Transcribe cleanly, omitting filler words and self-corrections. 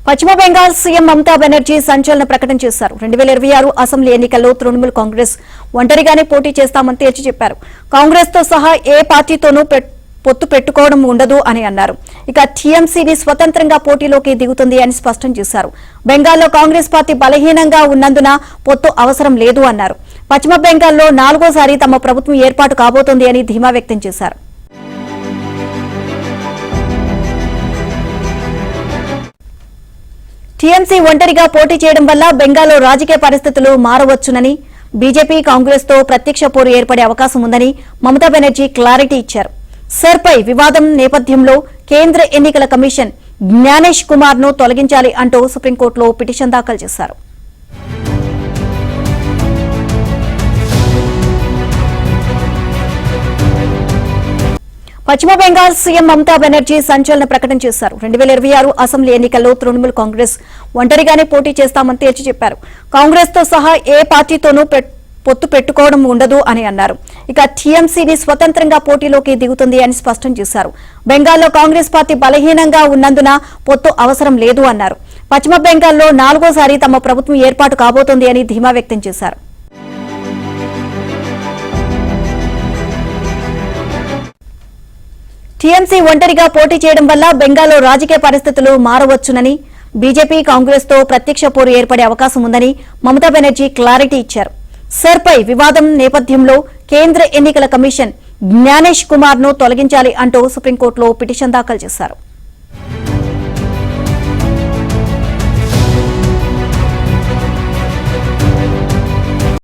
పశ్చిమ బెంగాల్ సీఎం మమతా బెనర్జీ సంచలన ప్రకటన చేశారు. 2026 అసెంబ్లీ ఎన్నికల్లో తృణమూల్ కాంగ్రెస్ ఒంటరిగానే పోటీ చేస్తామని తేల్చి చెప్పారు. కాంగ్రెస్ తో సహా ఏ పార్టీతోనూ పొత్తు పెట్టుకోవడం ఉండదు అని అన్నారు. ఇక టీఎంసీని స్వతంత్రంగా పోటీలోకి దిగుతుంది అని స్పష్టం చేశారు. బెంగాల్లో కాంగ్రెస్ పార్టీ బలహీనంగా ఉన్నందున పొత్తు అవసరం లేదు అన్నారు. పశ్చిమ బెంగాల్లో 4వ సారి తమ ప్రభుత్వం ఏర్పాటు కాబోతోంది అని ధీమా వ్యక్తం చేశారు. టీఎంసీ ఒంటరిగా పోటీ చేయడం వల్ల బెంగాల్లో రాజకీయ పరిస్థితులు మారవచ్చునని, బీజేపీ కాంగ్రెస్ తో ప్రత్యక్ష పోరు ఏర్పడే అవకాశం ఉందని మమతా బెనర్జీ క్లారిటీ ఇచ్చారు. సర్పై వివాదం నేపథ్యంలో కేంద్ర ఎన్నికల కమిషన్ జ్ఞానేష్ కుమార్ ను తొలగించాలి అంటూ సుప్రీంకోర్టులో పిటిషన్ దాఖలు చేశారు. పశ్చిమ బెంగాల్ సీఎం మమతా బెనర్జీ సంచలన ప్రకటన చేశారు. 2026 అసెంబ్లీ ఎన్నికల్లో తృణమూల్ కాంగ్రెస్ ఒంటరిగానే పోటీ చేస్తామని తేల్చి చెప్పారు. కాంగ్రెస్ తో సహా ఏ పార్టీతోనూ పొత్తు పెట్టుకోవడం ఉండదు అని అన్నారు. ఇక టీఎంసీని స్వతంత్రంగా పోటీలోకి దిగుతుంది అని స్పష్టం చేశారు. బెంగాల్లో కాంగ్రెస్ పార్టీ బలహీనంగా ఉన్నందున పొత్తు అవసరం లేదు అన్నారు. పశ్చిమ బెంగాల్లో 4వ సారి తమ ప్రభుత్వం ఏర్పాటు కాబోతోంది అని ధీమా వ్యక్తం చేశారు. టీఎంసీ ఒంటరిగా పోటీ చేయడం వల్ల బెంగాల్లో రాజకీయ పరిస్థితులు మారవచ్చునని, బీజేపీ కాంగ్రెస్ తో ప్రత్యక్ష పోరు ఏర్పడే అవకాశం ఉందని మమతా బెనర్జీ క్లారిటీ ఇచ్చారు. సర్పై వివాదం నేపథ్యంలో కేంద్ర ఎన్నికల కమిషన్ జ్ఞానేష్ కుమార్ ను తొలగించాలి అంటూ సుప్రీంకోర్టులో పిటిషన్ దాఖలు చేశారు.